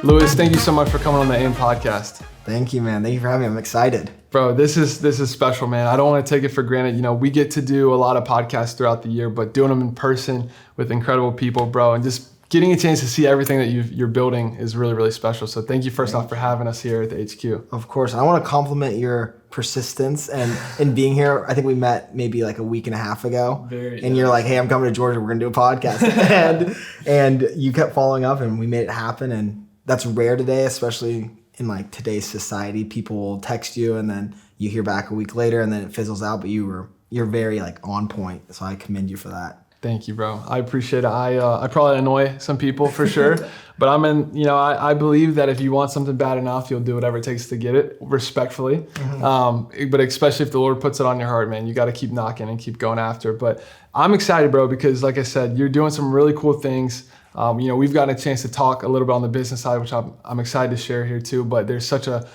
Louis, thank you so much for coming on the AIM podcast. Thank you, man. Thank you for having me. I'm excited. Bro, this is special, man. I don't want to take it for granted. You know, we get to do a lot of podcasts throughout the year, but doing them in person with incredible people, bro, and just getting a chance to see everything that you're building is really, really special. So thank you first off for having us here at the HQ. Of course. I want to compliment your persistence and in being here. I think we met maybe like a week and a half ago. You're like, hey, I'm coming to Georgia. We're going to do a podcast. and you kept following up and we made it happen. And that's rare today, especially in like today's society. People will text you and then you hear back a week later and then it fizzles out. But you're very like on point. So I commend you for that. Thank you, bro. I appreciate it. I probably annoy some people for sure, but I believe that if you want something bad enough, you'll do whatever it takes to get it respectfully. Mm-hmm. But especially if the Lord puts it on your heart, man, you got to keep knocking and keep going after it. But I'm excited, bro, because like I said, you're doing some really cool things. We've gotten a chance to talk a little bit on the business side, which I'm excited to share here too, but there's such a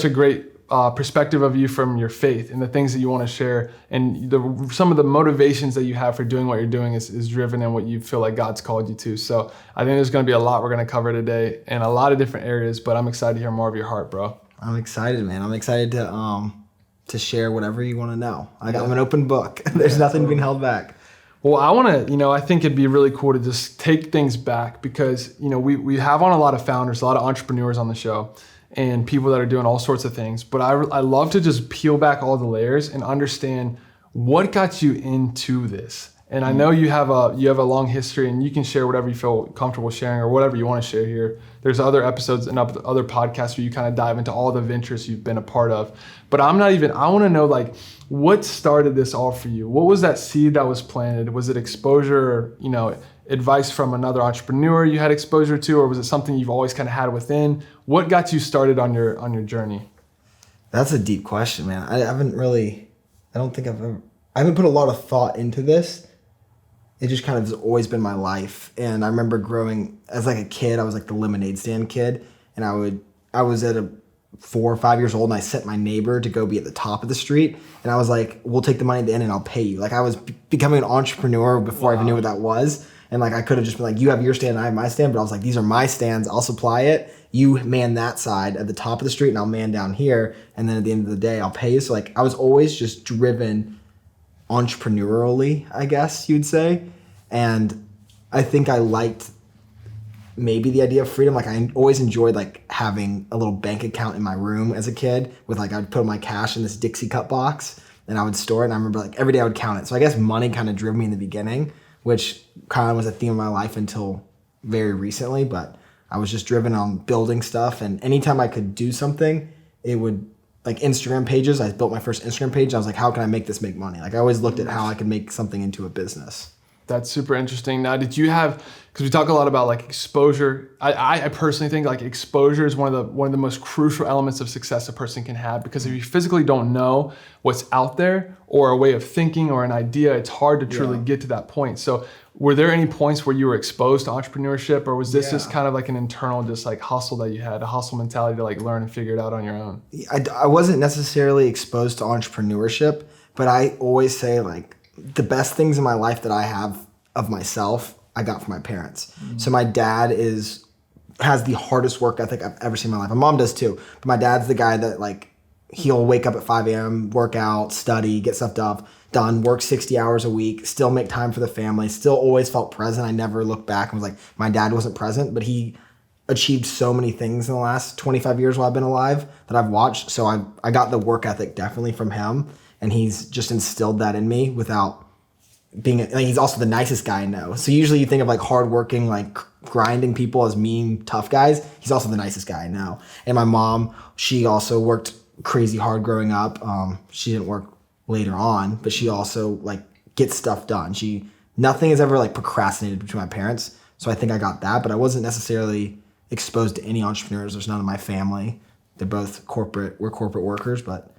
great perspective of you from your faith and the things that you want to share, and some of the motivations that you have for doing what you're doing is driven in what you feel like God's called you to. So I think there's going to be a lot we're going to cover today in a lot of different areas, but I'm excited to hear more of your heart, bro. I'm excited, man. I'm excited to share whatever you want to know. I'm an open book. There's nothing being held back. Well, I think it'd be really cool to just take things back because, we have on a lot of founders, a lot of entrepreneurs on the show, and people that are doing all sorts of things. But I love to just peel back all the layers and understand what got you into this. And I know you have a long history, and you can share whatever you feel comfortable sharing or whatever you want to share here. There's other episodes and other podcasts where you kind of dive into all the ventures you've been a part of. But I want to know, like, what started this all for you? What was that seed that was planted? Was it exposure or, advice from another entrepreneur you had exposure to, or was it something you've always kind of had within? What got you started on your journey? That's a deep question, man. I haven't put a lot of thought into this. It just kind of has always been my life. And I remember growing as like a kid, I was like the lemonade stand kid. And I was at 4 or 5 years old and I sent my neighbor to go be at the top of the street. And I was like, we'll take the money at the end and I'll pay you. Like I was becoming an entrepreneur before I even knew what that was. And like I could have just been like, you have your stand, I have my stand. But I was like, these are my stands. I'll supply it. You man that side at the top of the street and I'll man down here. And then at the end of the day, I'll pay you. So like I was always just driven entrepreneurially, I guess you'd say. And I think I liked maybe the idea of freedom. Like I always enjoyed like having a little bank account in my room as a kid with like, I'd put my cash in this Dixie cup box and I would store it. And I remember like every day I would count it. So I guess money kind of drove me in the beginning, which kind of was a theme of my life until very recently. But I was just driven on building stuff. And anytime I could do something, it would like Instagram pages. I built my first Instagram page. I was like, how can I make this make money? Like I always looked at how I could make something into a business. That's super interesting. Now, did you have, because we talk a lot about like exposure. I personally think like exposure is one of the most crucial elements of success a person can have, because if you physically don't know what's out there or a way of thinking or an idea, it's hard to truly get to that point. So were there any points where you were exposed to entrepreneurship, or was this just kind of like an internal just like hustle that you had, a hustle mentality to like learn and figure it out on your own? I wasn't necessarily exposed to entrepreneurship, but I always say like, the best things in my life that I have of myself, I got from my parents. Mm-hmm. So my dad has the hardest work ethic I've ever seen in my life. My mom does too, but my dad's the guy that like, he'll wake up at 5 a.m., work out, study, get stuff done, work 60 hours a week, still make time for the family, still always felt present. I never looked back and was like, my dad wasn't present, but he achieved so many things in the last 25 years while I've been alive that I've watched. So I got the work ethic definitely from him. And he's just instilled that in me without being, he's also the nicest guy I know. So usually you think of like hardworking, like grinding people as mean, tough guys. He's also the nicest guy I know. And my mom, she also worked crazy hard growing up. She didn't work later on, but she also like gets stuff done. Nothing is ever like procrastinated between my parents. So I think I got that, but I wasn't necessarily exposed to any entrepreneurs. There's none in my family. They're both we're corporate workers, but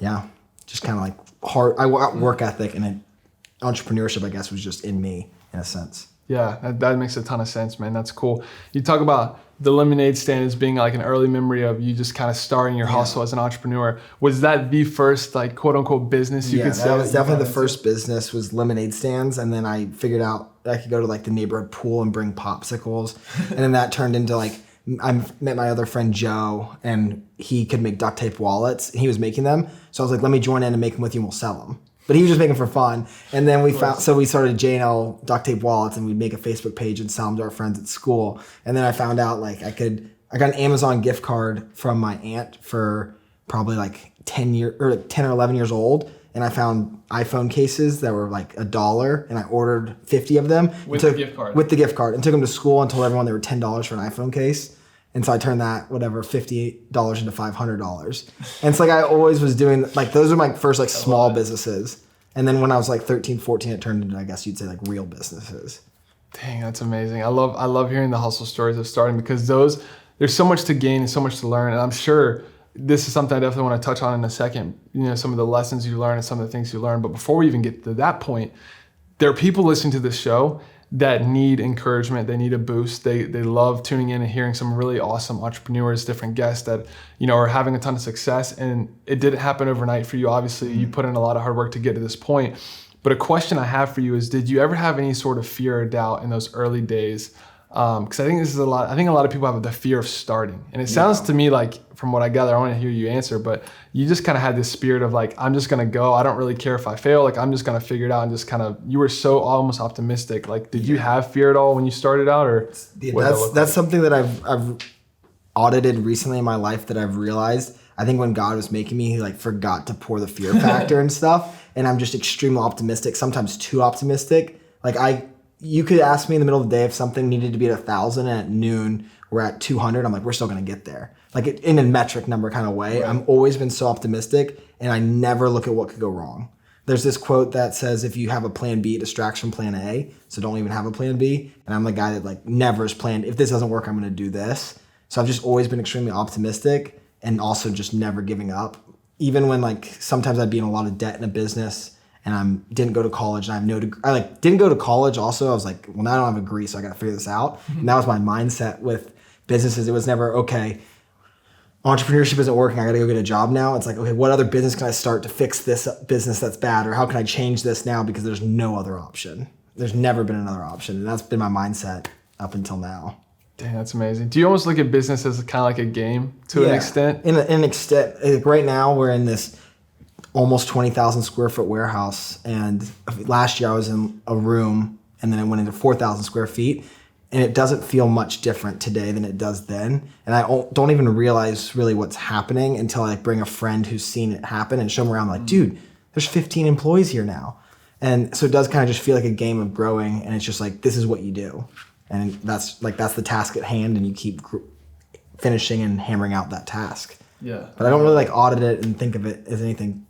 yeah. Just kind of like hard. I got work ethic, and entrepreneurship, I guess, was just in me in a sense. Yeah, that makes a ton of sense, man. That's cool. You talk about the lemonade stand as being like an early memory of you just kind of starting your hustle as an entrepreneur. Was that the first like quote unquote business you could say? Yeah, that was definitely the first business was lemonade stands. And then I figured out I could go to like the neighborhood pool and bring popsicles. And then that turned into like I met my other friend Joe, and he could make duct tape wallets. He was making them. So I was like, let me join in and make them with you and we'll sell them. But he was just making for fun. And then we started J&L duct tape wallets, and we'd make a Facebook page and sell them to our friends at school. And then I found out like I got an Amazon gift card from my aunt for probably like 10 or 11 years old. And I found iPhone cases that were like $1, and I ordered 50 of them. With the gift card. With the gift card. And took them to school and told everyone they were $10 for an iPhone case. And so I turned that, $58 into $500. And it's like I always was doing, like those are my first like small businesses. And then when I was like 13, 14, it turned into, I guess you'd say, like real businesses. Dang, that's amazing. I love hearing the hustle stories of starting, because there's so much to gain and so much to learn. And I'm sure this is something I definitely want to touch on in a second, some of the lessons you learn and some of the things you learn. But before we even get to that point, there are people listening to this show that need encouragement. They need a boost. They love tuning in and hearing some really awesome entrepreneurs, different guests that, are having a ton of success. And it didn't happen overnight for you. Obviously, you put in a lot of hard work to get to this point. But a question I have for you is, did you ever have any sort of fear or doubt in those early days? Because I think a lot of people have the fear of starting. And it sounds to me like, from what I gather, I want to hear you answer, but you just kind of had this spirit of like, I'm just going to go. I don't really care if I fail. Like, I'm just going to figure it out, and just kind of, you were so almost optimistic. Like, did you have fear at all when you started out, or? That's something that I've audited recently in my life that I've realized. I think when God was making me, he like forgot to pour the fear factor and stuff. And I'm just extremely optimistic, sometimes too optimistic. Like you could ask me in the middle of the day if something needed to be at 1,000, and at noon we're at 200. I'm like, we're still going to get there. Like in a metric number kind of way. Right. I've always been so optimistic, and I never look at what could go wrong. There's this quote that says, if you have a plan B, it distracts from plan A. So don't even have a plan B. And I'm the guy that like never is planned. If this doesn't work, I'm going to do this. So I've just always been extremely optimistic, and also just never giving up. Even when like sometimes I'd be in a lot of debt in a business, and I didn't go to college, and I have no degree. I like didn't go to college also. I was like, well, now I don't have a degree, so I got to figure this out. And that was my mindset with businesses. It was never, okay, entrepreneurship isn't working, I got to go get a job now. It's like, okay, what other business can I start to fix this business that's bad? Or how can I change this now, because there's no other option. There's never been another option. And that's been my mindset up until now. Dang, that's amazing. Do you almost look at business as kind of like a game to an extent? In an extent. Like right now, we're in this almost 20,000 square foot warehouse. And last year I was in a room, and then I went into 4,000 square feet. And it doesn't feel much different today than it does then. And I don't even realize really what's happening until I bring a friend who's seen it happen and show them around. Like, dude, there's 15 employees here now. And so it does kind of just feel like a game of growing. And it's just like, this is what you do. And that's the task at hand. And you keep finishing and hammering out that task. Yeah. But I don't really like audit it and think of it as anything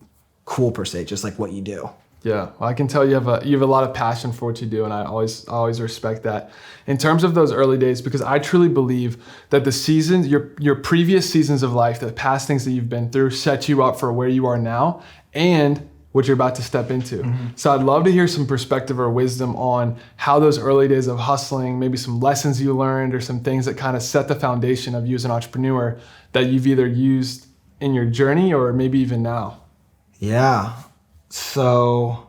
cool per se, just like what you do. Yeah, well, I can tell you have a lot of passion for what you do, and I always respect that. In terms of those early days, because I truly believe that the seasons, your previous seasons of life, the past things that you've been through, set you up for where you are now and what you're about to step into. Mm-hmm. So I'd love to hear some perspective or wisdom on how those early days of hustling, maybe some lessons you learned or some things that kind of set the foundation of you as an entrepreneur that you've either used in your journey or maybe even now. Yeah. So,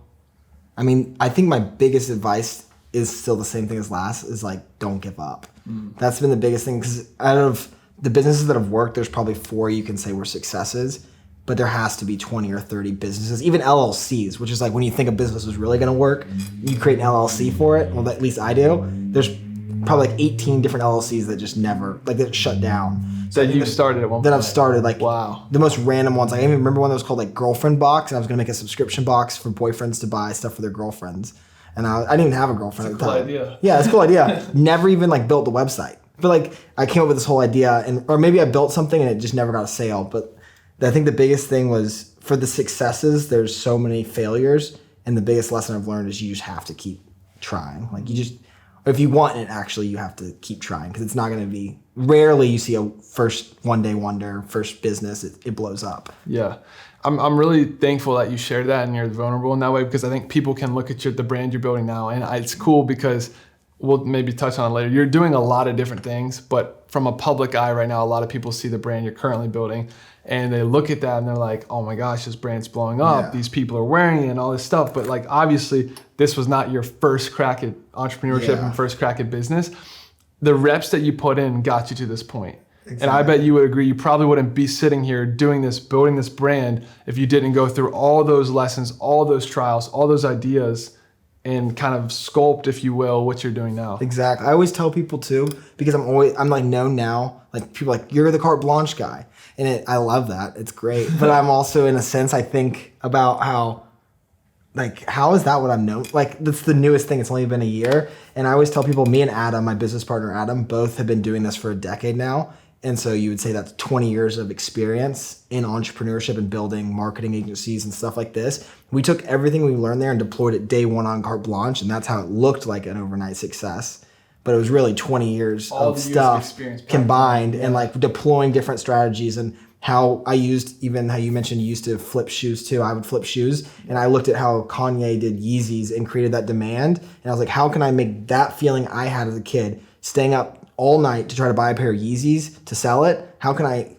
I mean, I think my biggest advice is still the same thing as last, is like, don't give up. That's been the biggest thing, because out of the businesses that have worked, there's probably 4 you can say were successes, but there has to be 20 or 30 businesses, even LLCs, which is like when you think a business is really going to work, you create an LLC for it. Well, at least I do. There's probably like 18 different LLCs that just never, like, that shut down. So you started at one point? That I've started, like, wow. The most random ones. Like, I even remember one that was called like Girlfriend Box, and I was going to make a subscription box for boyfriends to buy stuff for their girlfriends. And I didn't even have a girlfriend at the time. Cool idea. Yeah, it's a cool idea. Never even like built the website. But like, I came up with this whole idea, or maybe I built something and it just never got a sale. But I think the biggest thing was, for the successes, there's so many failures. And the biggest lesson I've learned is you just have to keep trying. Like, if you want it, actually, you have to keep trying, because it's not going to be, rarely you see a first one-day wonder, first business, it blows up. Yeah. I'm really thankful that you shared that and you're vulnerable in that way, because I think people can look at the brand you're building now, and it's cool because we'll maybe touch on it later. You're doing a lot of different things, but from a public eye right now, a lot of people see the brand you're currently building, and they look at that and they're like, oh my gosh, this brand's blowing up. Yeah. These people are wearing it and all this stuff. But like, obviously, this was not your first crack at entrepreneurship and first crack at business. the reps that you put in got you to this point. Exactly. And I bet you would agree, you probably wouldn't be sitting here doing this, building this brand, if you didn't go through all those lessons, all those trials, all those ideas, and kind of sculpt, if you will, what you're doing now. Exactly. I always tell people too, because I'm like known now, like people are like, you're the Carte Blanche guy. And I love that. It's great. But I'm also, in a sense, I think about how is that what I'm known? Like, that's the newest thing. It's only been a year. And I always tell people, me and Adam, my business partner Adam, both have been doing this for a decade now. And so you would say that's 20 years of experience in entrepreneurship and building marketing agencies and stuff like this. We took everything we learned there and deployed it day one on Carte Blanche. And that's how it looked like an overnight success. But it was really 20 years all of the stuff years of combined, and like deploying different strategies, and how I used, even how you mentioned you used to flip shoes too. I would flip shoes, and I looked at how Kanye did Yeezys and created that demand. And I was like, how can I make that feeling I had as a kid, staying up all night to try to buy a pair of Yeezys to sell it? How can I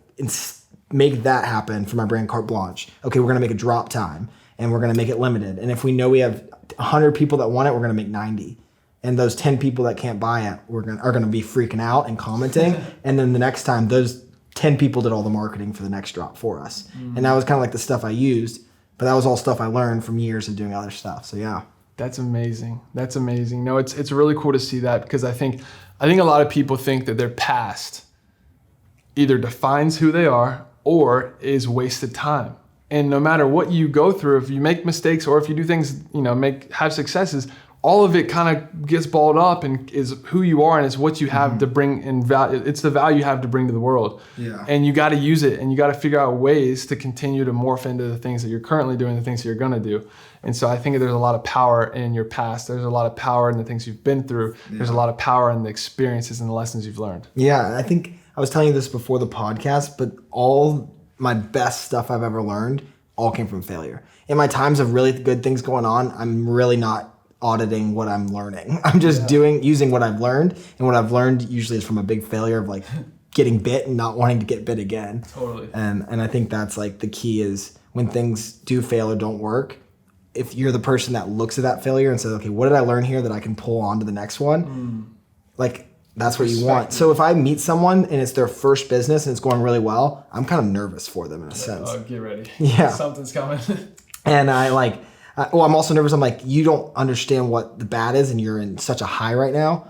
make that happen for my brand Carte Blanche? Okay, we're gonna make a drop time, and we're gonna make it limited. And if we know we have 100 people that want it, we're gonna make 90. And those 10 people that can't buy it are gonna be freaking out and commenting. And then the next time, those 10 people did all the marketing for the next drop for us. And that was kind of like the stuff I used, but that was all stuff I learned from years of doing other stuff. So yeah. That's amazing. That's amazing. No, it's really cool to see that, because I think a lot of people think that their past either defines who they are or is wasted time. And no matter what you go through, if you make mistakes or if you do things, have successes, all of it kind of gets balled up and is who you are, and it's what you have to bring in value. It's the value you have to bring to the world. Yeah. And you got to use it, and you got to figure out ways to continue to morph into the things that you're currently doing, the things that you're going to do. And so I think there's a lot of power in your past. There's a lot of power in the things you've been through. Yeah. There's a lot of power in the experiences and the lessons you've learned. Yeah. I think I was telling you this before the podcast, but all my best stuff I've ever learned all came from failure. In my times of really good things going on, I'm really not auditing what I'm learning. I'm just using what I've learned, and what I've learned usually is from a big failure of like getting bit and not wanting to get bit again. Totally. And I think that's like the key, is when things do fail or don't work, if you're the person that looks at that failure and says, okay, what did I learn here that I can pull on to the next one? Like, that's what you want. So if I meet someone and it's their first business and it's going really well, I'm kind of nervous for them in a sense. Oh, get ready. Yeah. Something's coming. And I'm also nervous. I'm like, you don't understand what the bad is, and you're in such a high right now.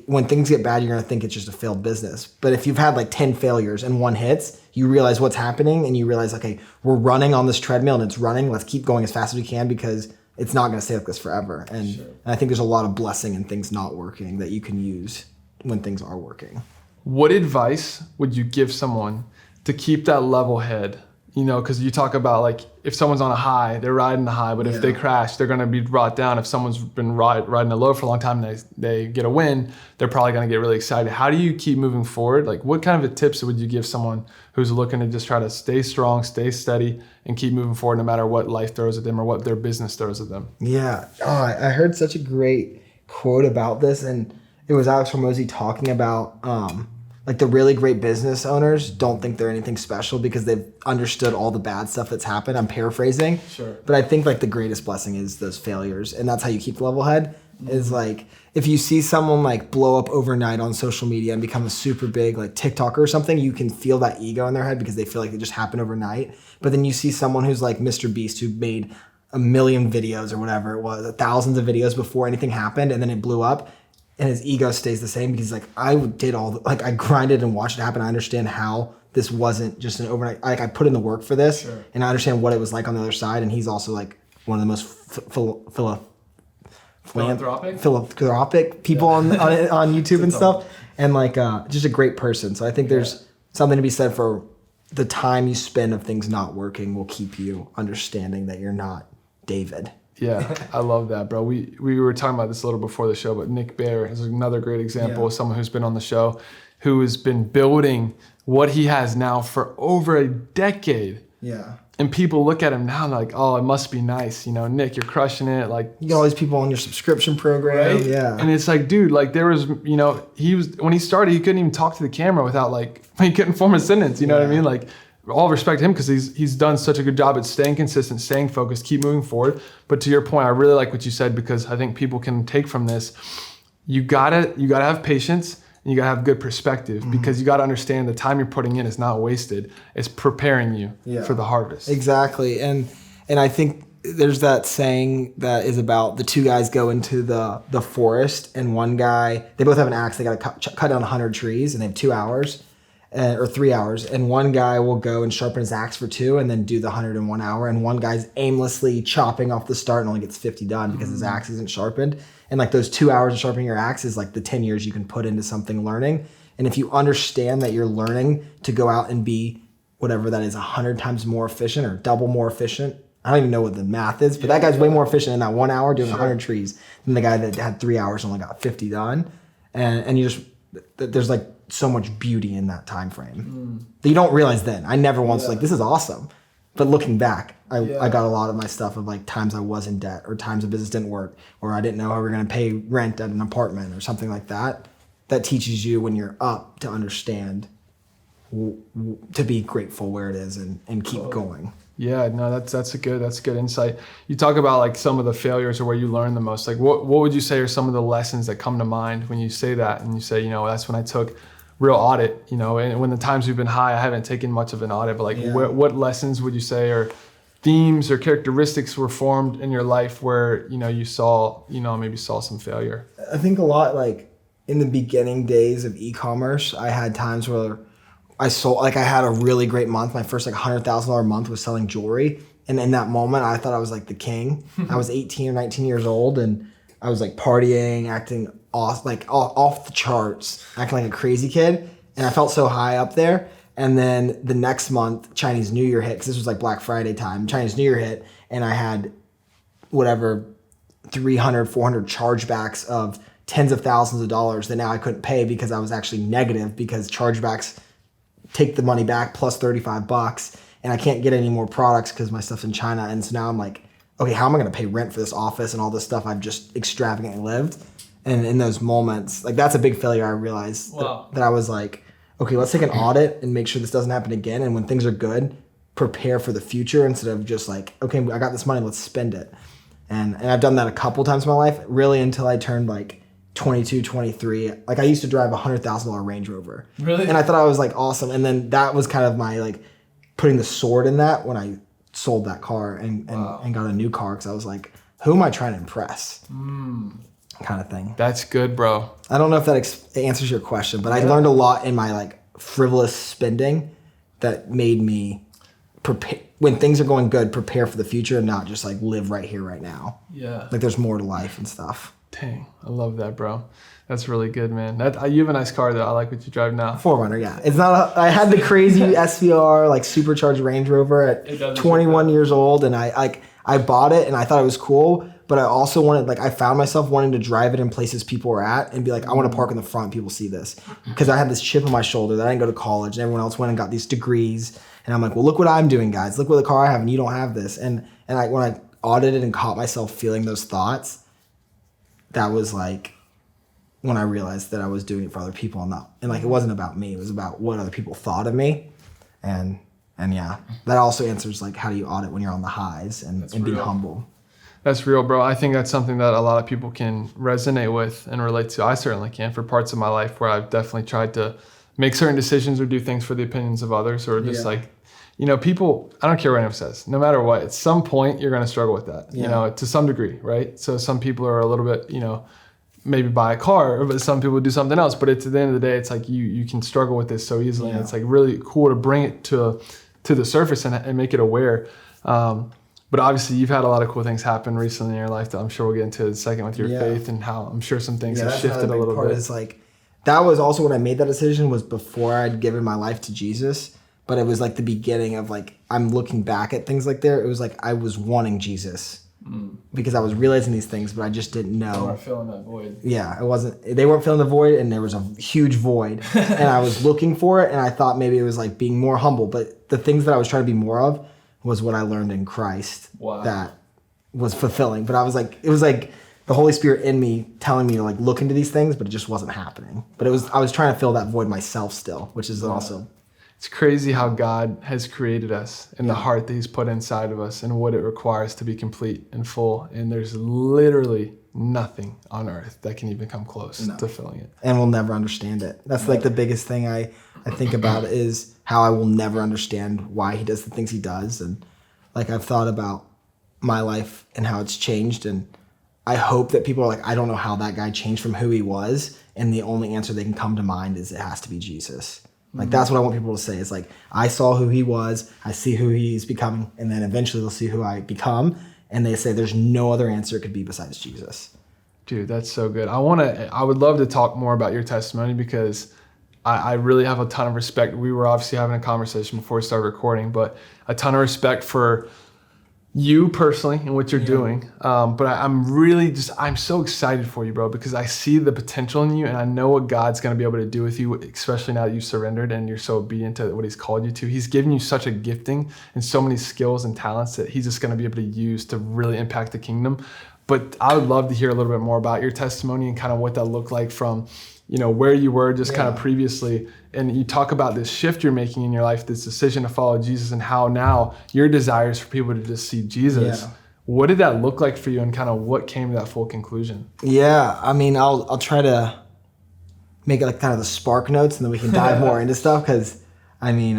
When things get bad, you're going to think it's just a failed business. But if you've had like 10 failures and one hits, you realize what's happening, and you realize, okay, we're running on this treadmill and it's running. Let's keep going as fast as we can, because it's not going to stay like this forever. And I think there's a lot of blessing in things not working that you can use when things are working. What advice would you give someone to keep that level head? Because you talk about, like, if someone's on a high, they're riding the high, but if they crash, they're going to be brought down. If someone's been riding a low for a long time and they get a win, they're probably going to get really excited. How do you keep moving forward? Like, what kind of tips would you give someone who's looking to just try to stay strong, stay steady, and keep moving forward no matter what life throws at them or what their business throws at them? Yeah. Oh, I heard such a great quote about this, and it was Alex Hormozy talking about like the really great business owners don't think they're anything special because they've understood all the bad stuff that's happened. I'm paraphrasing. Sure. But I think like the greatest blessing is those failures. And that's how you keep the level head. Is like, if you see someone like blow up overnight on social media and become a super big like TikToker or something, you can feel that ego in their head because they feel like it just happened overnight. But then you see someone who's like Mr. Beast, who made 1 million videos or whatever it was, thousands of videos before anything happened, and then it blew up. And his ego stays the same because, like, I did I grinded and watched it happen. I understand how this wasn't just an overnight. Like, I put in the work for this, and I understand what it was like on the other side. And he's also like one of the most philanthropic people on YouTube and stuff, and like just a great person. So I think there's something to be said for the time you spend of things not working will keep you understanding that you're not David. Yeah, I love that, bro. We were talking about this a little before the show, but Nick Bear is another great example of someone who's been on the show, who has been building what he has now for over a decade. Yeah. And people look at him now like, oh, it must be nice. Nick, you're crushing it. Like, you got all these people on your subscription program. Right? Yeah. And it's like, dude, like there was, when he started, he couldn't even talk to the camera without he couldn't form a sentence. You know what I mean? Like, all respect to him because he's done such a good job at staying consistent, staying focused, keep moving forward. But to your point, I really like what you said, because I think people can take from this, you gotta have patience. and you got to have good perspective because you got to understand the time you're putting in is not wasted. It's preparing you for the harvest. Exactly. And I think there's that saying that is about the two guys go into the forest, and one guy, they both have an axe. They got to cut down 100 trees, and they have 2 hours or 3 hours. And one guy will go and sharpen his axe for 2 and then do the 100 in 1 hour. And one guy's aimlessly chopping off the start and only gets 50 done because his axe isn't sharpened. And like those 2 hours of sharpening your axe is like the 10 years you can put into something learning. And if you understand that you're learning to go out and be whatever that is 100 times more efficient or double more efficient, I don't even know what the math is, but that guy's way more efficient in that 1 hour doing 100 trees than the guy that had 3 hours and only got 50 done. And you just, there's like so much beauty in that time frame that you don't realize then. I never once like, this is awesome. But looking back, I got a lot of my stuff of like times I was in debt or times the business didn't work or I didn't know how we were going to pay rent at an apartment or something like that. That teaches you when you're up to understand, to be grateful where it is and keep going. Yeah, no, that's good insight. You talk about like some of the failures or where you learn the most. Like what would you say are some of the lessons that come to mind when you say that and you say, you know, that's when I took real audit, you know, and when the times we've been high, I haven't taken much of an audit, but like what lessons would you say or themes or characteristics were formed in your life where, you know, maybe saw some failure? I think a lot like in the beginning days of e-commerce, I had times where I sold, like I had a really great month. My first like $100,000 month was selling jewelry. And in that moment, I thought I was like the king. I was 18 or 19 years old and I was like partying, acting off the charts, acting like a crazy kid. And I felt so high up there. And then the next month, Chinese New Year hit, because this was like Black Friday time. Chinese New Year hit and I had whatever 300, 400 chargebacks of tens of thousands of dollars that now I couldn't pay because I was actually negative because chargebacks take the money back plus $35 and I can't get any more products because my stuff's in China. And so now I'm like, okay, how am I going to pay rent for this office and all this stuff I've just extravagantly lived? And in those moments, like that's a big failure. I realized that I was like, okay, let's take an audit and make sure this doesn't happen again. And when things are good, prepare for the future instead of just like, okay, I got this money, let's spend it. And I've done that a couple times in my life, really until I turned like 22, 23. Like I used to drive a $100,000 Range Rover. Really? And I thought I was like awesome. And then that was kind of my like putting the sword in that when I sold that car and got a new car because I was like, who am I trying to impress? Kind of thing. That's good, bro. I don't know if that answers your question, but I learned a lot in my like frivolous spending that made me prepare when things are going good, prepare for the future and not just like live right here, right now. Yeah. Like there's more to life and stuff. Dang, I love that, bro. That's really good, man. You have a nice car, though. I like what you drive now. 4Runner, yeah. It's not. I had the crazy SVR, like supercharged Range Rover at 21 years old, and I bought it, and I thought it was cool, but I also wanted, like, I found myself wanting to drive it in places people were at and be like, I want to park in the front, people see this. Because I had this chip on my shoulder that I didn't go to college, and everyone else went and got these degrees, and I'm like, well, look what I'm doing, guys. Look what the car I have, and you don't have this. And when I audited and caught myself feeling those thoughts, that was like when I realized that I was doing it for other people and like it wasn't about me, it was about what other people thought of me. And yeah, that also answers like how do you audit when you're on the highs and be humble. That's real, bro. I think that's something that a lot of people can resonate with and relate to. I certainly can for parts of my life where I've definitely tried to make certain decisions or do things for the opinions of others or just like, you know, people, I don't care what anyone says, no matter what, at some point you're going to struggle with that, you know, to some degree, right? So some people are a little bit, you know, maybe buy a car, but some people do something else. But at the end of the day, it's like you can struggle with this so easily. And it's like really cool to bring it to the surface and make it aware. But obviously you've had a lot of cool things happen recently in your life that I'm sure we'll get into in a second with your faith and how I'm sure some things have shifted a little bit. Is like, that was also when I made that decision was before I'd given my life to Jesus. But it was like the beginning of like, I'm looking back at things like there. It was like I was wanting Jesus because I was realizing these things, but I just didn't know. You weren't filling that void. Yeah, they weren't filling the void and there was a huge void and I was looking for it and I thought maybe it was like being more humble. But the things that I was trying to be more of was what I learned in Christ that was fulfilling. But I was like, it was like the Holy Spirit in me telling me to like look into these things, but it just wasn't happening. But I was trying to fill that void myself still, which is also... It's crazy how God has created us and the heart that he's put inside of us and what it requires to be complete and full. And there's literally nothing on earth that can even come close to filling it. And we'll never understand it. That's like the biggest thing I think about is how I will never understand why he does the things he does. And like I've thought about my life and how it's changed. And I hope that people are like, I don't know how that guy changed from who he was. And the only answer they can come to mind is it has to be Jesus. Like, that's what I want people to say. It's like, I saw who he was, I see who he's becoming, and then eventually they'll see who I become. And they say there's no other answer it could be besides Jesus. Dude, that's so good. I would love to talk more about your testimony because I really have a ton of respect. We were obviously having a conversation before we started recording, but a ton of respect for you personally and what you're doing. But I'm so excited for you, bro, because I see the potential in you and I know what God's going to be able to do with you, especially now that you've surrendered and you're so obedient to what he's called you to. He's given you such a gifting and so many skills and talents that he's just going to be able to use to really impact the kingdom. But I would love to hear a little bit more about your testimony and kind of what that looked like from, where you were just kind of previously. And you talk about this shift you're making in your life, this decision to follow Jesus, and how now your desire is for people to just see Jesus. Yeah. What did that look like for you and kind of what came to that full conclusion? Yeah, I mean, I'll try to make it like kind of the spark notes and then we can dive more into stuff because, I mean,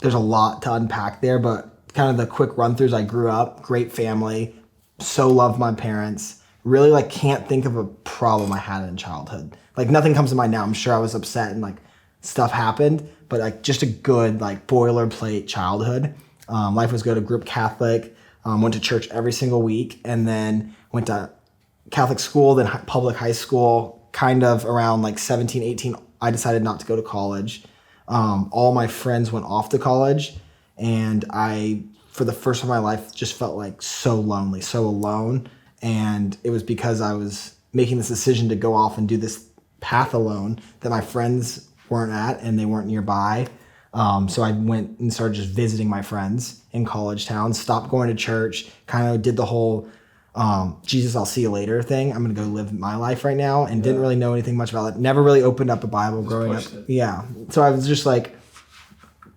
there's a lot to unpack there, but kind of the quick run-throughs. I grew up, great family, so loved my parents, really like can't think of a problem I had in childhood. Like nothing comes to mind now. I'm sure I was upset and like stuff happened, but like just a good like boilerplate childhood. Life was good, a group Catholic, went to church every single week and then went to Catholic school, then public high school, kind of around like 17, 18, I decided not to go to college. All my friends went off to college and I, for the first time in my life, just felt like so lonely, so alone. And it was because I was making this decision to go off and do this path alone that my friends weren't at and they weren't nearby. So I went and started just visiting my friends in college towns, stopped going to church, kind of did the whole Jesus, I'll see you later thing. I'm going to go live my life right now and didn't really know anything much about it. Never really opened up a Bible growing up. Yeah. So I was just like,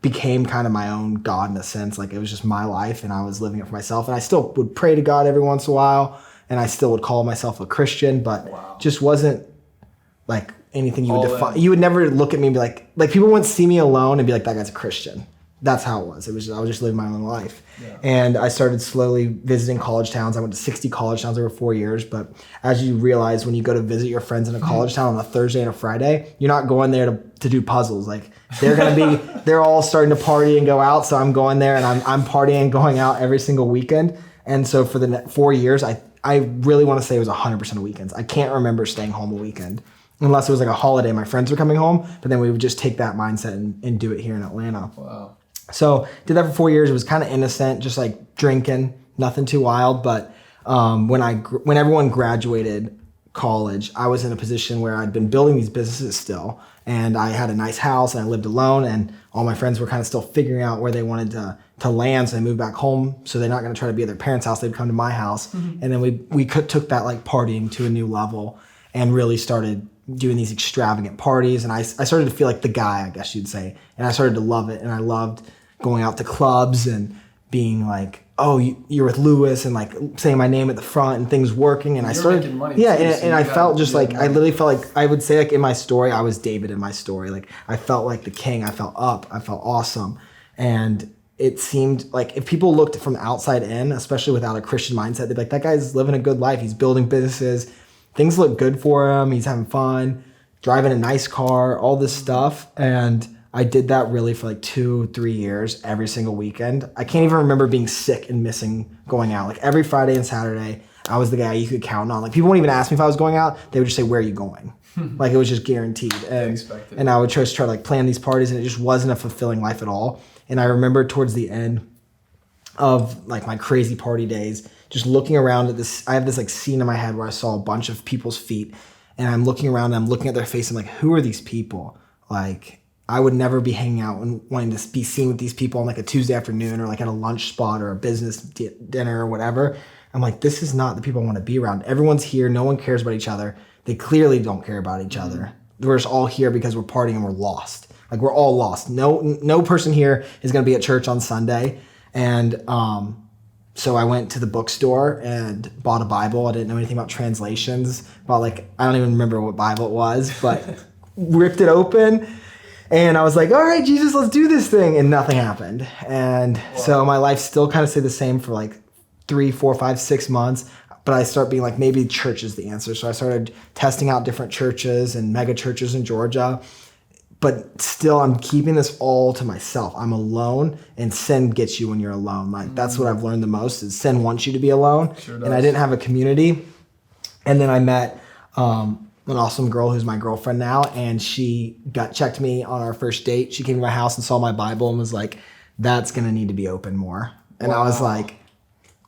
became kind of my own God in a sense. Like it was just my life and I was living it for myself. And I still would pray to God every once in a while. And I still would call myself a Christian, but just wasn't like anything you would define. You would never look at me and be like people wouldn't see me alone and be like, that guy's a Christian. That's how it was. I was just living my own life. Yeah. And I started slowly visiting college towns. I went to 60 college towns over 4 years. But as you realize, when you go to visit your friends in a college town on a Thursday and a Friday, you're not going there to do puzzles. Like they're all starting to party and go out. So I'm going there and I'm partying and going out every single weekend. And so for the 4 years, I really want to say it was 100% of weekends. I can't remember staying home a weekend unless it was like a holiday. My friends were coming home, but then we would just take that mindset and do it here in Atlanta. Wow. So did that for 4 years. It was kind of innocent, just like drinking, nothing too wild. But when everyone graduated college, I was in a position where I'd been building these businesses still, and I had a nice house and I lived alone, and all my friends were kind of still figuring out where they wanted to land. So they moved back home. So they're not going to try to be at their parents' house. They'd come to my house. Mm-hmm. And then we took that like partying to a new level and really started doing these extravagant parties. And I started to feel like the guy, I guess you'd say. And I started to love it. And I loved going out to clubs and being like, oh, you're with Lewis, and like saying my name at the front and things working. And I started making money too, and I felt just like, I literally felt like, I would say like in my story, I was David in my story. Like I felt like the king. I felt up. I felt awesome. And it seemed like if people looked from the outside in, especially without a Christian mindset, they'd be like, that guy's living a good life. He's building businesses. Things look good for him. He's having fun, driving a nice car, all this stuff. And I did that really for like 2-3 years, every single weekend. I can't even remember being sick and missing going out. Like every Friday and Saturday, I was the guy you could count on. Like people wouldn't even ask me if I was going out. They would just say, where are you going? Like it was just guaranteed. And I would try to like plan these parties, and it just wasn't a fulfilling life at all. And I remember towards the end of like my crazy party days, just looking around at this, I have this like scene in my head where I saw a bunch of people's feet, and I'm looking around and I'm looking at their face and I'm like, who are these people? Like I would never be hanging out and wanting to be seen with these people on like a Tuesday afternoon or like at a lunch spot or a business dinner or whatever. I'm like, this is not the people I want to be around. Everyone's here. No one cares about each other. They clearly don't care about each other. We're just all here because we're partying and we're lost. Like we're all lost. No person here is going to be at church on Sunday. And so I went to the bookstore and bought a Bible. I didn't know anything about translations. I don't even remember what Bible it was, but ripped it open. And I was like, all right, Jesus, let's do this thing. And nothing happened. And so my life still kind of stayed the same for like 3, 4, 5, 6 months. But I start being like, maybe church is the answer. So I started testing out different churches and mega churches in Georgia. But still, I'm keeping this all to myself. I'm alone, and sin gets you when you're alone. Like that's what I've learned the most is sin wants you to be alone. Sure does. And I didn't have a community. And then I met an awesome girl who's my girlfriend now, and she checked me on our first date. She came to my house and saw my Bible and was like, "That's gonna need to be open more." And I was like,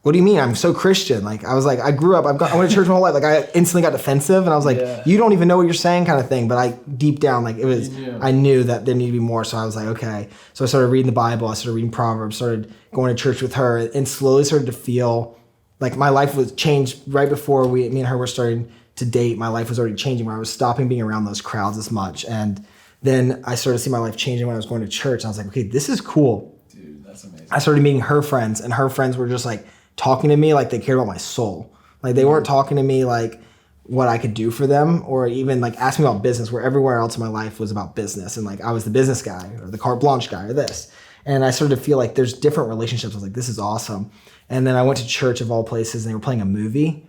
"What do you mean? I'm so Christian." Like I was like, I grew up. I went to church my whole life. Like I instantly got defensive, and I was like, "You don't even know what you're saying," kind of thing. But I deep down, like it was, I knew that there needed to be more. So I was like, okay. So I started reading the Bible. I started reading Proverbs. Started going to church with her, and slowly started to feel like my life was changed right before me and her were starting to date. My life was already changing where I was stopping being around those crowds as much, and then I started to see my life changing when I was going to church. I was like, okay, this is cool. Dude, that's amazing. I started meeting her friends, and her friends were just like talking to me like they cared about my soul. Like they weren't talking to me like what I could do for them or even like asking me about business, where everywhere else in my life was about business. And like I was the business guy or the Carte Blanche guy or this. And I started to feel like there's different relationships. I was like, this is awesome. And then I went to church of all places and they were playing a movie,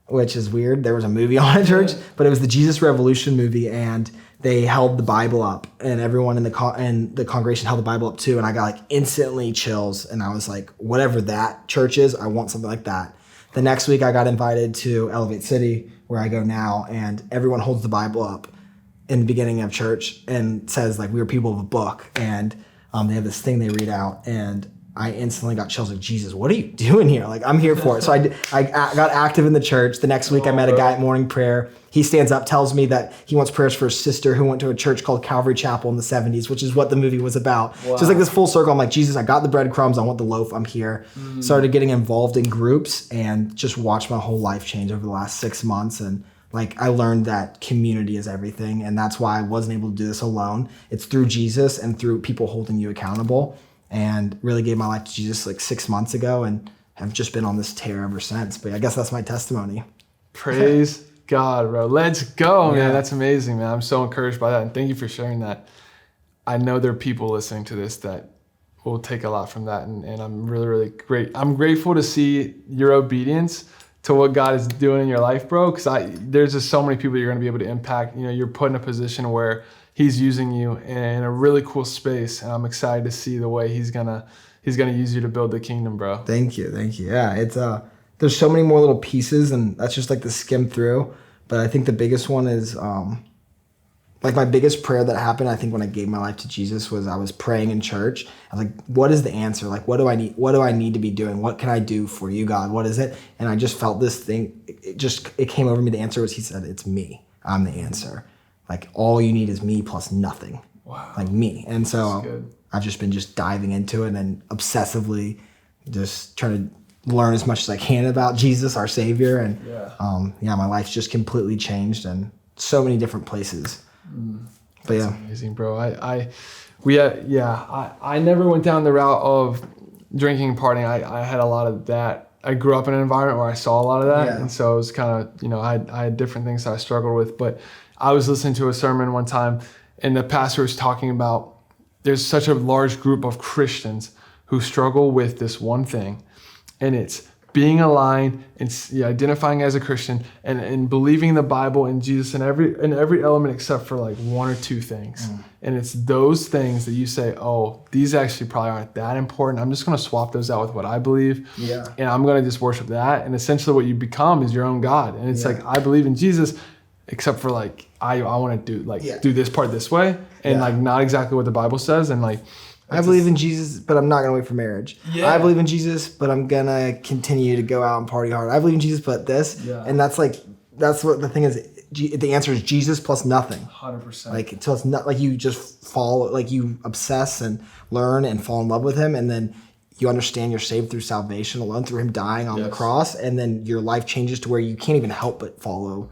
which is weird. There was a movie on at church, but it was the Jesus Revolution movie, and they held the Bible up, and everyone in the congregation held the Bible up too. And I got like instantly chills, and I was like, whatever that church is, I want something like that. The next week I got invited to Elevate City, where I go now, and everyone holds the Bible up in the beginning of church and says like, we are people of a book. And they have this thing they read out, and I instantly got chills like, Jesus, what are you doing here? Like, I'm here for it. So I got active in the church. The next week I met a guy at morning prayer. He stands up, tells me that he wants prayers for his sister who went to a church called Calvary Chapel in the 70s, which is what the movie was about. Wow. So it's like this full circle. I'm like, Jesus, I got the breadcrumbs. I want the loaf. I'm here. Started getting involved in groups and just watched my whole life change over the last 6 months. And like, I learned that community is everything. And that's why I wasn't able to do this alone. It's through Jesus and through people holding you accountable. And really gave my life to Jesus like 6 months ago, and have just been on this tear ever since. But I guess that's my testimony. Praise God, bro. Let's go, man. That's amazing, man. I'm so encouraged by that. And thank you for sharing that. I know there are people listening to this that will take a lot from that. And I'm really, really great. I'm grateful to see your obedience to what God is doing in your life, bro. Because there's just so many people you're going to be able to impact. You know, you're put in a position where He's using you in a really cool space, and I'm excited to see the way he's gonna use you to build the kingdom, bro. Thank you. Yeah, it's there's so many more little pieces, and that's just like the skim through. But I think the biggest one is like my biggest prayer that happened. I think when I gave my life to Jesus was I was praying in church. I was like, what is the answer? Like, what do I need? What do I need to be doing? What can I do for you, God? What is it? And I just felt this thing. It came over me. The answer was, He said, it's me. I'm the answer. Like, all you need is me plus nothing. Wow. Like me. And so I've just been diving into it and obsessively just trying to learn as much as I can about Jesus, our Savior. And my life's just completely changed in so many different places. But That's amazing, bro. I never went down the route of drinking and partying. I had a lot of that. I grew up in an environment where I saw a lot of that. And so it was kind of, I had different things that I struggled with. But I was listening to a sermon one time, and the pastor was talking about there's such a large group of Christians who struggle with this one thing, and it's being aligned and identifying as a Christian and believing the Bible and Jesus in every element except for like one or two things. And it's those things that you say, oh, these actually probably aren't that important. I'm just going to swap those out with what I believe. And I'm going to just worship that. And essentially what you become is your own God. And it's like, I believe in Jesus, except for like, I want to do this part this way, and like not exactly what the Bible says. And like, I believe in Jesus, but I'm not going to wait for marriage. I believe in Jesus, but I'm going to continue to go out and party hard. I believe in Jesus, but this. And that's what the thing is. The answer is Jesus plus nothing. 100%. Like, until it's not like you just fall, like you obsess and learn and fall in love with Him, and then you understand you're saved through salvation alone, through Him dying on the cross, and then your life changes to where you can't even help but follow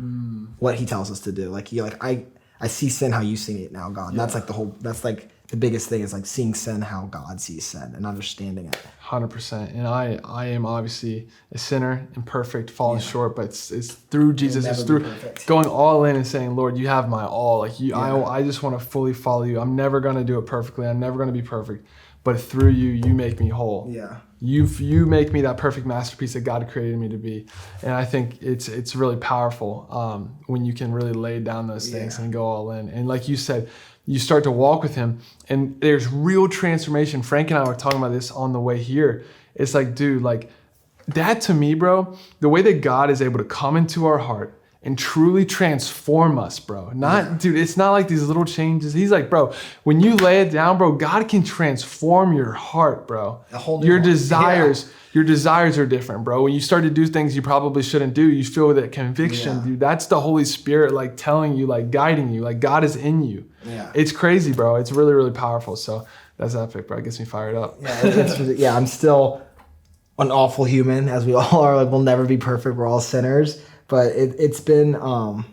what He tells us to do. Like, you're like, I I see sin how you see it now, God. And that's like that's like the biggest thing is like seeing sin how God sees sin and understanding it. 100%. And I am obviously a sinner, imperfect, falling short, but it's through Jesus, it's through going all in and saying, Lord, you have my all. Like I just want to fully follow you. I'm never going to do it perfectly. I'm never going to be perfect, but through you, you make me whole. Yeah. You make me that perfect masterpiece that God created me to be. And I think it's really powerful when you can really lay down those things and go all in. And like you said, you start to walk with him and there's real transformation. Frank and I were talking about this on the way here. It's like, dude, like that to me, bro, the way that God is able to come into our heart and truly transform us, bro. Dude, it's not like these little changes. He's like, bro, when you lay it down, bro, God can transform your heart, bro. A whole new your heart. desires. Your desires are different, bro. When you start to do things you probably shouldn't do, you feel that conviction, dude. That's the Holy Spirit, like telling you, like guiding you, like God is in you. Yeah. It's crazy, bro. It's really, really powerful. So that's epic, bro. It gets me fired up. Yeah, I'm still an awful human, as we all are. Like, we'll never be perfect. We're all sinners. But it's been the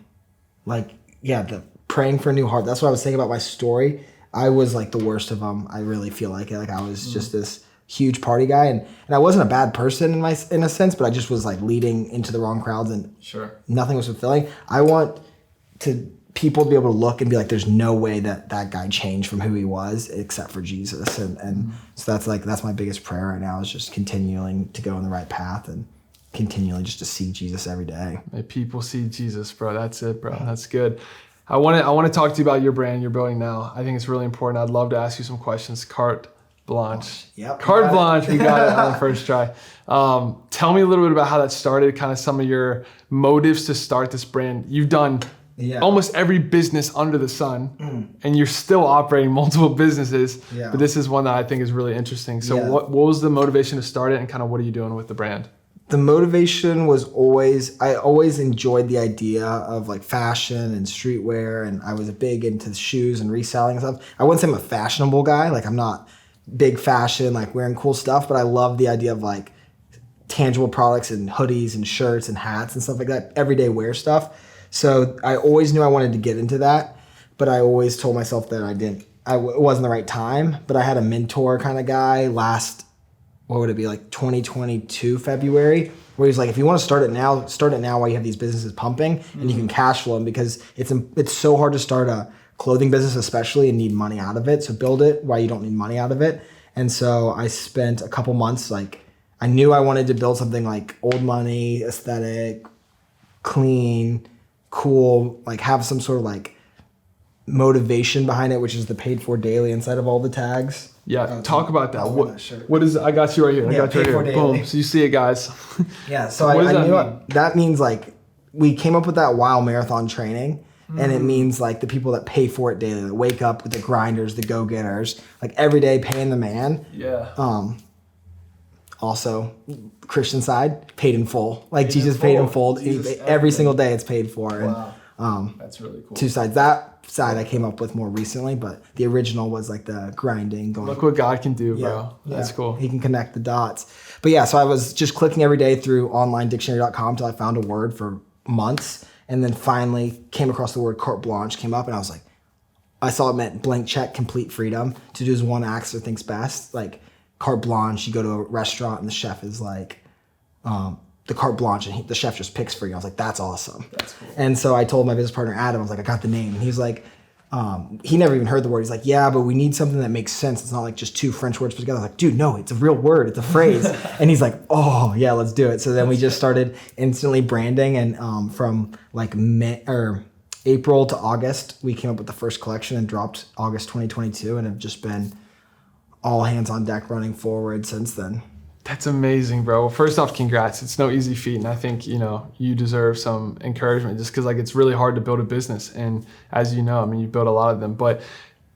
praying for a new heart. That's what I was thinking about my story. I was like the worst of them. I really feel like it. Like I was just this huge party guy, and I wasn't a bad person in a sense, but I just was like leading into the wrong crowds, and nothing was fulfilling. I want people to be able to look and be like, there's no way that guy changed from who he was except for Jesus, and so that's my biggest prayer right now, is just continuing to go in the right path and continually just to see Jesus every day. May people see Jesus, bro. That's it, bro. That's good. I want to talk to you about your brand you're building now. I think it's really important. I'd love to ask you some questions. Carte Blanche. Yep. Carte Blanche. We got it on the first try. Tell me a little bit about how that started, kind of some of your motives to start this brand. You've done almost every business under the sun, and you're still operating multiple businesses, but this is one that I think is really interesting. So what was the motivation to start it, and kind of what are you doing with the brand? The motivation was I always enjoyed the idea of like fashion and streetwear, and I was big into shoes and reselling and stuff. I wouldn't say I'm a fashionable guy. Like I'm not big fashion, like wearing cool stuff, but I love the idea of like tangible products and hoodies and shirts and hats and stuff like that, everyday wear stuff. So I always knew I wanted to get into that, but I always told myself that it wasn't the right time. But I had a mentor kind of guy what would it be, like 2022 February, where he's like, if you want to start it now while you have these businesses pumping and you can cash flow them, because it's so hard to start a clothing business especially and need money out of it. So build it while you don't need money out of it. And so I spent a couple months, like I knew I wanted to build something like old money, aesthetic, clean, cool, like have some sort of like motivation behind it, which is the paid for daily inside of all the tags. Yeah, talk about that. What is? I got you right here. I got you right here. Boom. So you see it, guys. Yeah. So I knew that means like we came up with that while marathon training, and it means like the people that pay for it daily, that wake up with the grinders, the go getters, like every day paying the man. Yeah. Also, Christian side paid in full. Like Jesus paid in full. Every single day it's paid for. Wow. And that's really cool. Two sides. That side I came up with more recently, but the original was like the grinding going. Look what God can do, bro. That's cool. He can connect the dots. But yeah, so I was just clicking every day through onlinedictionary.com till I found a word for months, and then finally came across the word carte blanche, came up, and I was like, I saw it meant blank check, complete freedom to do as one acts or thinks best. Like carte blanche, you go to a restaurant and the chef is like, the carte blanche, and the chef just picks for you. I was like, that's awesome. That's cool. And so I told my business partner, Adam, I was like, I got the name. And he was like, he never even heard the word. He's like, yeah, but we need something that makes sense. It's not like just two French words put together. I was like, dude, no, it's a real word. It's a phrase. And he's like, oh yeah, let's do it. So then we just started instantly branding, and from like April to August, we came up with the first collection and dropped August 2022, and have just been all hands on deck running forward since then. That's amazing, bro. Well, first off, congrats. It's no easy feat, and I think, you deserve some encouragement, just because like it's really hard to build a business. And as you know, I mean, you built a lot of them, but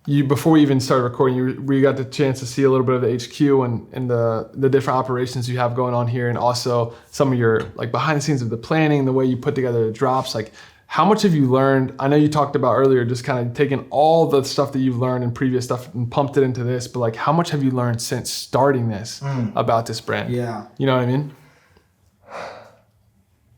before we even started recording, we got the chance to see a little bit of the HQ and the different operations you have going on here, and also some of your like behind the scenes of the planning, the way you put together the drops. Like, how much have you learned? I know you talked about earlier just kind of taking all the stuff that you've learned in previous stuff and pumped it into this, but like, how much have you learned since starting this about this brand? Yeah. You know what I mean?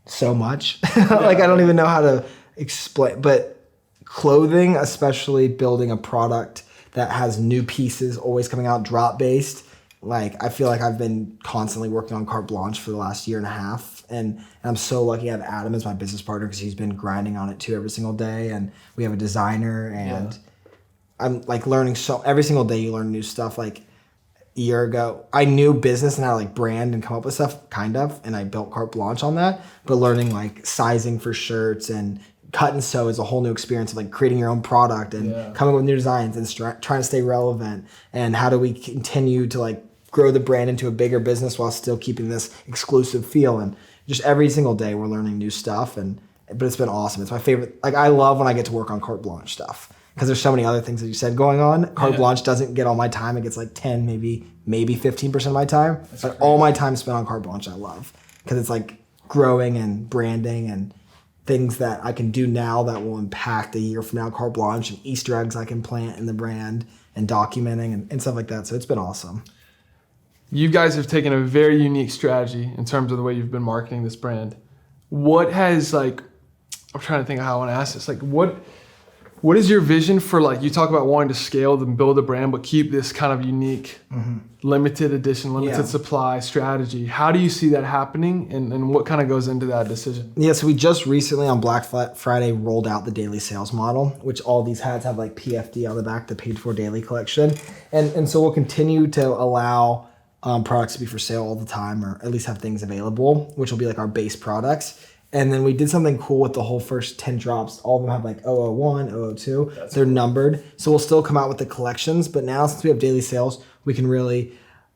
So much. Like, I don't even know how to explain, but clothing, especially building a product that has new pieces always coming out, drop based. Like, I feel like I've been constantly working on Carte Blanche for the last year and a half. And I'm so lucky I have Adam as my business partner because he's been grinding on it too every single day. And we have a designer, and I'm like learning every single day you learn new stuff. Like a year ago, I knew business and how to like brand and come up with stuff kind of. And I built Carte Blanche on that, but learning like sizing for shirts and cut and sew is a whole new experience of like creating your own product and coming up with new designs and trying to stay relevant. And how do we continue to like grow the brand into a bigger business while still keeping this exclusive feel. And just every single day we're learning new stuff, but it's been awesome. It's my favorite. Like, I love when I get to work on Carte Blanche stuff because there's so many other things that you said going on. Carte Blanche doesn't get all my time. It gets like 10, maybe 15% of my time. But all my time spent on Carte Blanche I love because it's like growing and branding and things that I can do now that will impact a year from now. Carte Blanche and Easter eggs I can plant in the brand and documenting and stuff like that. So it's been awesome. You guys have taken a very unique strategy in terms of the way you've been marketing this brand. What has, like, I'm trying to think of how I want to ask this. Like, what is your vision for, like, you talk about wanting to scale and build a brand, but keep this kind of unique, limited edition, limited supply strategy. How do you see that happening, and what kind of goes into that decision? Yeah, so we just recently on Black Friday rolled out the daily sales model, which all these hats have like PFD on the back, the paid for daily collection. And so we'll continue to allow products to be for sale all the time, or at least have things available, which will be like our base products. And then we did something cool with the whole first 10 drops. All of them have like 001, 002. They're numbered. So we'll still come out with the collections, but now since we have daily sales, we can really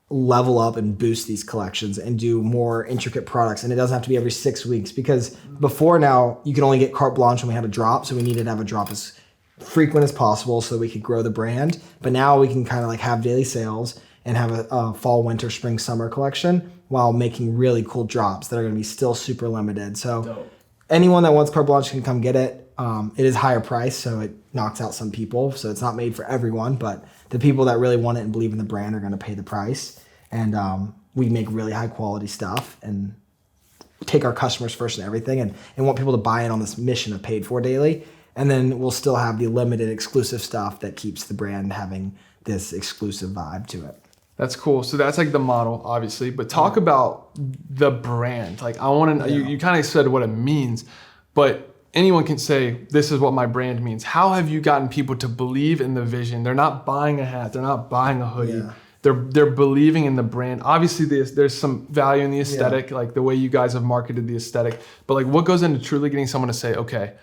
level up and boost these collections and do more intricate products. And it doesn't have to be every 6 weeks, because before now you could only get Carte Blanche when we had a drop. So we needed to have a drop as frequent as possible so we could grow the brand. But now we can kind of like have daily sales and have a fall, winter, spring, summer collection while making really cool drops that are going to be still super limited. So anyone that wants Carte Blanche can come get it. It is higher price, so it knocks out some people. So it's not made for everyone, but the people that really want it and believe in the brand are going to pay the price. And we make really high quality stuff and take our customers first in everything, and want people to buy in on this mission of paid for daily. And then we'll still have the limited exclusive stuff that keeps the brand having this exclusive vibe to it. That's cool. So that's like the model, obviously, but talk about the brand. Like, I want to, you kind of said what it means, but anyone can say, this is what my brand means. How have you gotten people to believe in the vision? They're not buying a hat. They're not buying a hoodie. Yeah. They're believing in the brand. Obviously, there's some value in the aesthetic, like the way you guys have marketed the aesthetic, but like, what goes into truly getting someone to say, okay,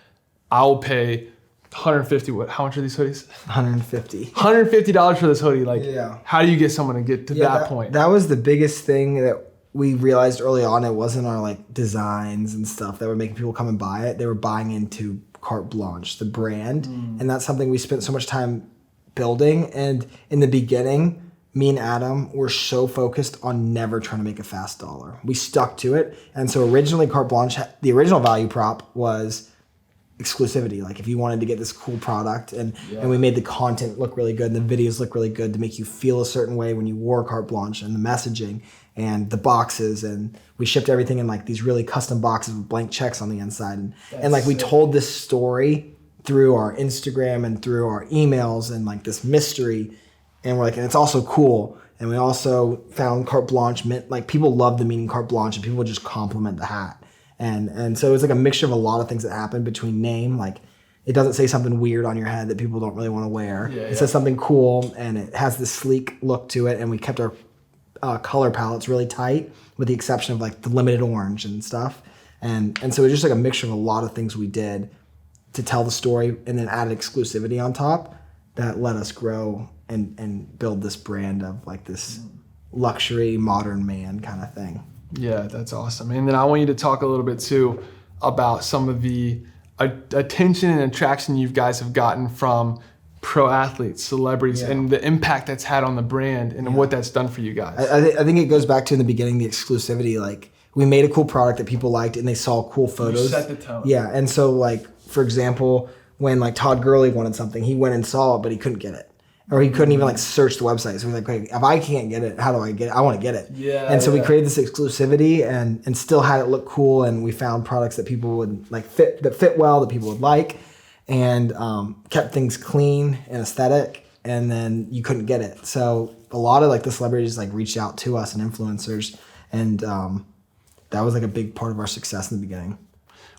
I'll pay 150. How much are these hoodies? $150 for this hoodie. Like, how do you get someone to get to that point? That was the biggest thing that we realized early on. It wasn't our like designs and stuff that were making people come and buy it. They were buying into Carte Blanche, the brand. And that's something we spent so much time building. And in the beginning, me and Adam were so focused on never trying to make a fast dollar. We stuck to it. And so originally Carte Blanche, the original value prop was exclusivity. Like, if you wanted to get this cool product, and we made the content look really good and the videos look really good to make you feel a certain way when you wore Carte Blanche, and the messaging and the boxes, and we shipped everything in like these really custom boxes with blank checks on the inside. And like, we told this story through our Instagram and through our emails and like this mystery, and we're like, and it's also cool. And we also found Carte Blanche meant, like, people love the meaning Carte Blanche, and people would just compliment the hat. And so it's like a mixture of a lot of things that happen between name. Like, it doesn't say something weird on your head that people don't really want to wear. It says something cool, and it has this sleek look to it. And we kept our color palettes really tight, with the exception of like the limited orange and stuff. And so it's just like a mixture of a lot of things we did to tell the story, and then added exclusivity on top that let us grow and build this brand of like this luxury modern man kind of thing. Yeah, that's awesome. And then I want you to talk a little bit too about some of the attention and attraction you guys have gotten from pro athletes, celebrities, and the impact that's had on the brand and what that's done for you guys. I think it goes back to in the beginning, the exclusivity. Like, we made a cool product that people liked, and they saw cool photos. You set the tone. Yeah, and so like, for example, when like Todd Gurley wanted something, he went and saw it, but he couldn't get it. Or he couldn't even like search the website. So he's like, okay, if I can't get it, how do I get it? I want to get it. And so we created this exclusivity and still had it look cool. And we found products that people would like fit well, that people would like. and kept things clean and aesthetic, and then you couldn't get it. So a lot of like the celebrities like reached out to us and influencers, and that was like a big part of our success in the beginning.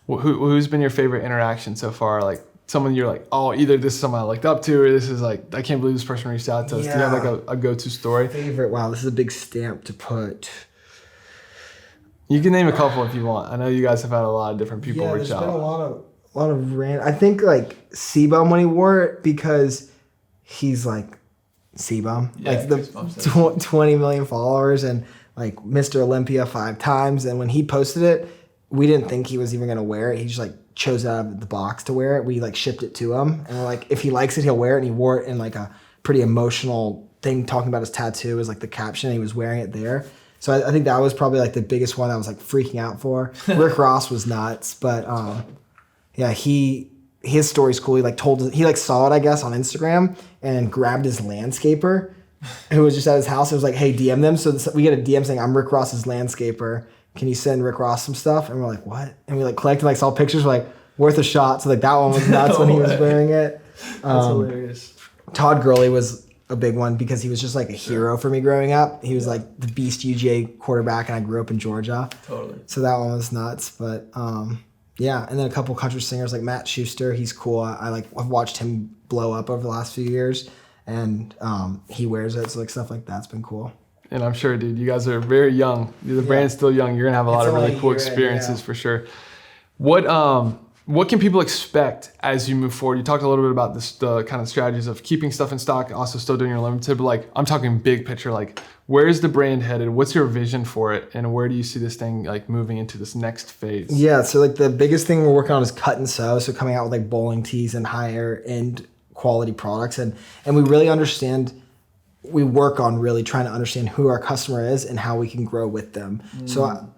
Well, who's been your favorite interaction so far? Like someone you're like, oh, either this is someone I looked up to, or this is like, I can't believe this person reached out to us. Do you have like a go-to story? Favorite? Wow, this is a big stamp to put. You can name a couple if you want. I know you guys have had a lot of different people reach out. There's been a lot of random. I think like Sebum when he wore it, because he's like Sebum, like the 20 million followers and like Mr. Olympia 5 times. And when he posted it, we didn't think he was even gonna wear it. He just like chose out of the box to wear it. We like shipped it to him, and we're like, if he likes it, he'll wear it. And he wore it in like a pretty emotional thing, talking about his tattoo is like the caption. He was wearing it there. So I think that was probably like the biggest one I was like freaking out for. Rick Ross was nuts, but yeah, his story's cool. He like saw it, I guess, on Instagram and grabbed his landscaper who was just at his house. It was like, hey, DM them. So we get a DM saying, I'm Rick Ross's landscaper. Can you send Rick Ross some stuff? And we're like, what? And we like collected, like saw pictures, we're like, worth a shot. So like that one was nuts when he was wearing it. That's hilarious. Todd Gurley was a big one because he was just like a hero for me growing up. He was like the beast UGA quarterback, and I grew up in Georgia. Totally. So that one was nuts. But yeah, and then a couple country singers like Matt Schuster. He's cool. I've watched him blow up over the last few years, and he wears it. So like stuff like that's been cool. And I'm sure, dude, you guys are very young. The brand's still young. You're gonna have a lot of really cool experiences for sure. What can people expect as you move forward? You talked a little bit about the kind of strategies of keeping stuff in stock and also still doing your limited, but like I'm talking big picture, like where's the brand headed? What's your vision for it? And where do you see this thing like moving into this next phase? Yeah, so like the biggest thing we're working on is cut and sew. So coming out with like bowling tees and higher end quality products. And we really we work on really trying to understand who our customer is and how we can grow with them. So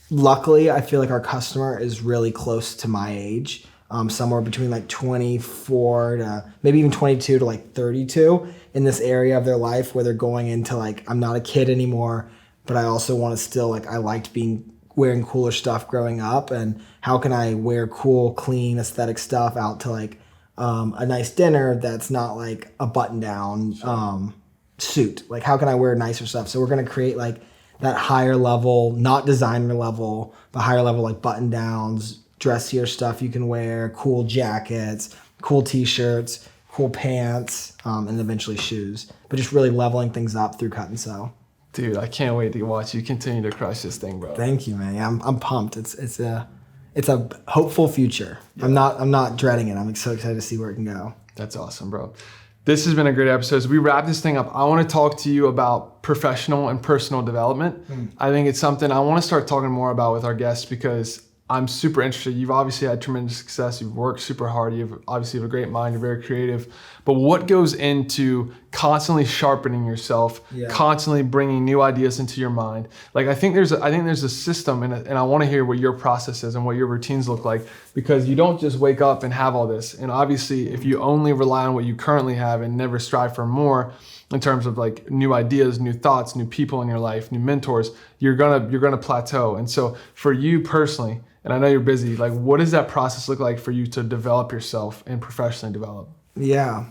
luckily, I feel like our customer is really close to my age, somewhere between like 24 to maybe even 22 to like 32 in this area of their life where they're going into like, I'm not a kid anymore, but I also want to still like, I liked wearing cooler stuff growing up, and how can I wear cool, clean, aesthetic stuff out to like a nice dinner that's not like a button down suit. Like how can I wear nicer stuff? So we're going to create like that higher level, not designer level, but higher level like button downs, dressier stuff you can wear, cool jackets, cool t-shirts, cool pants, and eventually shoes. But just really leveling things up through cut and sew. Dude, I can't wait to watch you continue to crush this thing, bro. Thank you, man. Yeah, I'm pumped. It's a hopeful future. Yeah. I'm not dreading it. I'm so excited to see where it can go. That's awesome, bro. This has been a great episode. As we wrap this thing up, I want to talk to you about professional and personal development. I think it's something I want to start talking more about with our guests because I'm super interested. You've obviously had tremendous success. You've worked super hard. You obviously have a great mind. You're very creative. But what goes into constantly sharpening yourself, constantly bringing new ideas into your mind? Like I think there's a system, and I want to hear what your process is and what your routines look like, because you don't just wake up and have all this. And obviously, if you only rely on what you currently have and never strive for more, in terms of like new ideas, new thoughts, new people in your life, new mentors, you're gonna plateau. And so for you personally, and I know you're busy, like what does that process look like for you to develop yourself and professionally develop? Yeah,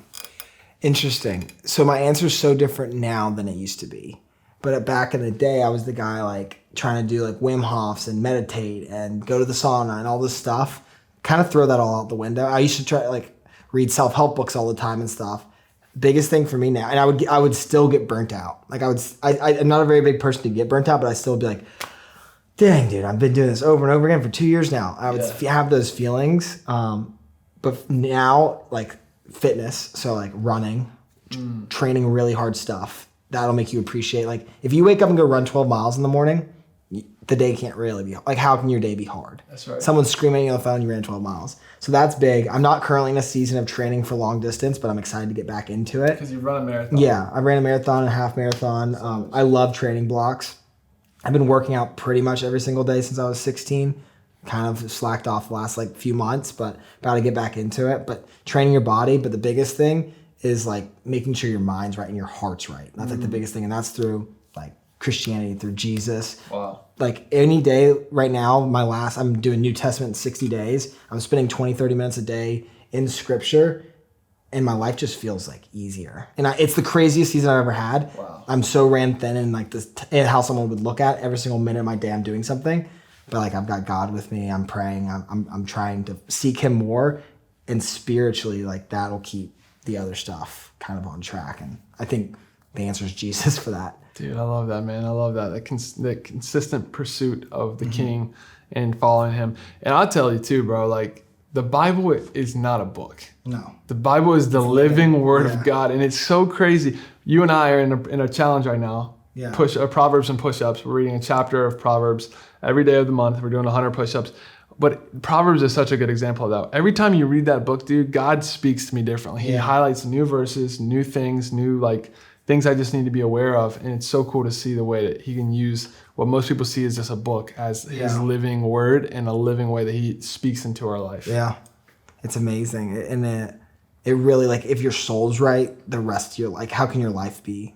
interesting. So my answer is so different now than it used to be. But back in the day, I was the guy like trying to do like Wim Hofs and meditate and go to the sauna and all this stuff. Kind of throw that all out the window. I used to try like read self-help books all the time and stuff. Biggest thing for me now, and I would still get burnt out. Like I'm not a very big person to get burnt out, but I still would be like, dang, dude, I've been doing this over and over again for 2 years now. I would have those feelings. But now, like fitness, so like running, training really hard stuff, that'll make you appreciate. Like if you wake up and go run 12 miles in the morning, the day can't really be, like how can your day be hard? That's right. Someone's screaming at you on the phone, you ran 12 miles. So that's big. I'm not currently in a season of training for long distance, but I'm excited to get back into it. Because you run a marathon. Yeah, I ran a marathon and a half marathon. I love training blocks. I've been working out pretty much every single day since I was 16. Kind of slacked off the last like few months, but about to get back into it. But training your body, but the biggest thing is like making sure your mind's right and your heart's right. That's like the biggest thing, and that's through like Christianity, through Jesus. Wow. Like any day right now, I'm doing New Testament in 60 days. I'm spending 20, 30 minutes a day in scripture, and my life just feels like easier. And it's the craziest season I've ever had. Wow. I'm so ran thin in like this, and how someone would look at every single minute of my day I'm doing something. But like I've got God with me. I'm praying. I'm trying to seek Him more, and spiritually, like that'll keep the other stuff kind of on track. And I think the answer is Jesus for that. Dude, I love that, man. I love that. The consistent pursuit of the King and following Him. And I'll tell you too, bro, like the Bible is not a book. No. The Bible is the living Word of God. And it's so crazy. You and I are in a challenge right now. Yeah. Proverbs and push-ups. We're reading a chapter of Proverbs every day of the month. We're doing 100 push-ups. But Proverbs is such a good example of that. Every time you read that book, dude, God speaks to me differently. He highlights new verses, new things, new things I just need to be aware of. And it's so cool to see the way that He can use what most people see as just a book as His living Word and a living way that He speaks into our life. Yeah. It's amazing. And it really, like, if your soul's right, the rest of your, like, how can your life be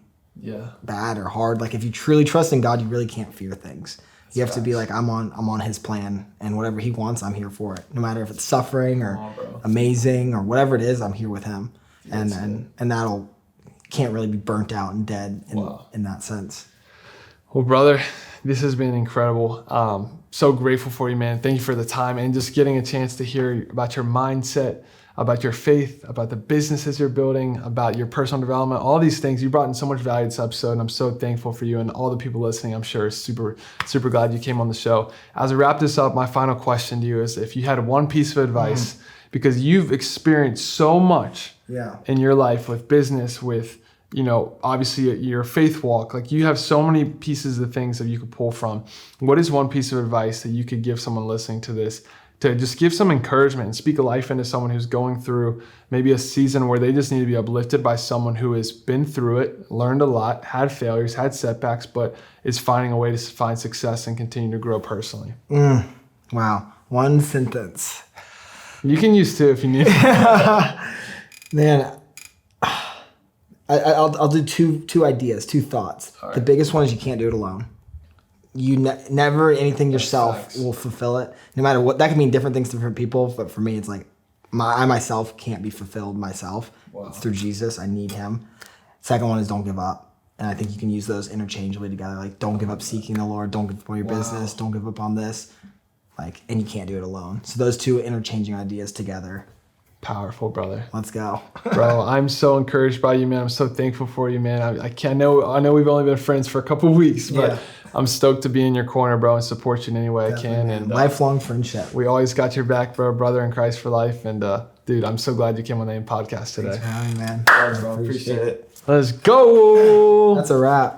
bad or hard? Like, if you truly trust in God, you really can't fear things. You have to be like, I'm on His plan, and whatever He wants, I'm here for it. No matter if it's suffering or amazing or whatever it is, I'm here with Him. And that'll can't really be burnt out and dead in that sense. Well, brother, this has been incredible. So grateful for you, man. Thank you for the time and just getting a chance to hear about your mindset, about your faith, about the businesses you're building, about your personal development, all these things. You brought in so much value to this episode, and I'm so thankful for you, and all the people listening, I'm sure, super, super glad you came on the show. As we wrap this up, my final question to you is, if you had one piece of advice, because you've experienced so much in your life with business, with, obviously your faith walk, like you have so many pieces of things that you could pull from. What is one piece of advice that you could give someone listening to this to just give some encouragement and speak a life into someone who's going through maybe a season where they just need to be uplifted by someone who has been through it, learned a lot, had failures, had setbacks, but is finding a way to find success and continue to grow personally? Wow. One sentence. You can use two if you need. Man, I'll do two ideas, two thoughts. Right. The biggest one is you can't do it alone. You never anything yourself will fulfill it, no matter what. That can mean different things to different people, but for me, it's like I myself can't be fulfilled myself. Wow. It's through Jesus. I need Him. Second one is don't give up. And I think you can use those interchangeably together. Like, don't give up seeking the Lord. Don't give up on your business. Don't give up on this. And you can't do it alone. So those two interchanging ideas together. Powerful, brother. Let's go. Bro, I'm so encouraged by you, man. I'm so thankful for you, man. I know we've only been friends for a couple of weeks, but I'm stoked to be in your corner, bro, and support you in any way Definitely, I can. Man. And lifelong friendship. We always got your back, bro. Brother in Christ for life. And dude, I'm so glad you came on the podcast today. Thanks for having me, man. Appreciate it. Let's go. That's a wrap.